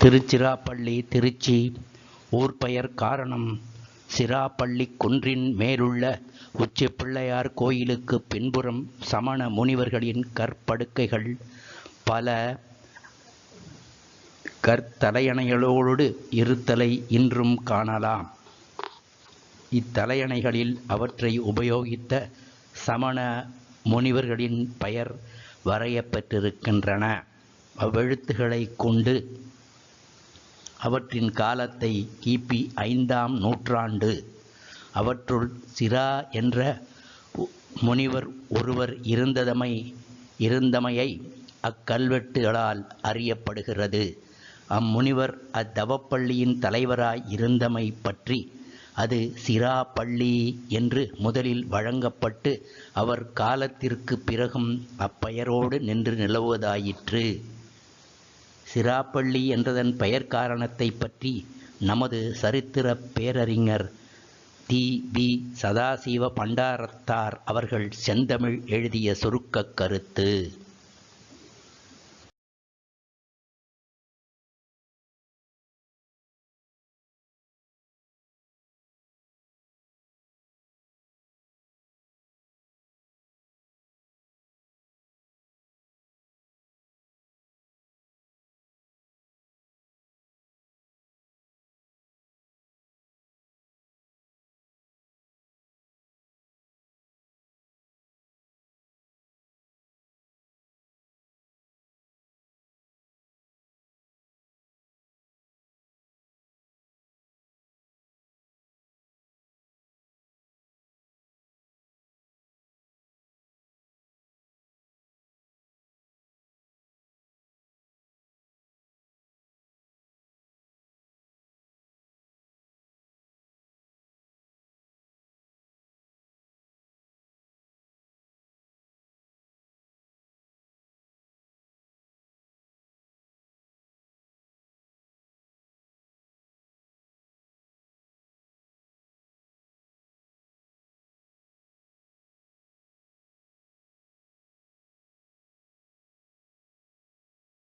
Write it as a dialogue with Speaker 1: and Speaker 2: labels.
Speaker 1: திருச்சிராப்பள்ளி திருச்சி ஊர் பெயர் காரணம். சிராப்பள்ளி குன்றின் மேலுள்ள உச்சிப்பிள்ளையார் கோயிலுக்கு பின்புறம் சமண முனிவர்களின் கற்படுக்கைகள் பல கற்தலையணைகளோடு இருத்தலை இன்றும் காணலாம். இத்தலையணைகளில் அவற்றை உபயோகித்த சமண முனிவர்களின் பெயர் வரையப்பெற்றிருக்கின்றன. அவ்வெழுத்துக்களைக் கொண்டு அவற்றின் காலத்தை கிபி 5ஆம் நூற்றாண்டு. அவற்றுள் சிரா என்ற முனிவர் ஒருவர் இருந்தமையை அக்கல்வெட்டுகளால் அறியப்படுகிறது. அம்முனிவர் அத்தவப்பள்ளியின் தலைவராய் இருந்தமை பற்றி அது சிராப்பள்ளி என்று முதலில் வழங்கப்பட்டு அவர் காலத்திற்கு பிறகும் அப்பெயரோடு நின்று நிலவுவதாயிற்று. சிராப்பள்ளி என்றதன் பெயர் காரணத்தை பற்றி நமது சரித்திர பேரறிஞர் தி. சதாசிவ பண்டாரத்தார் அவர்கள் செந்தமிழ் எழுதிய சுருக்கக் கருத்து.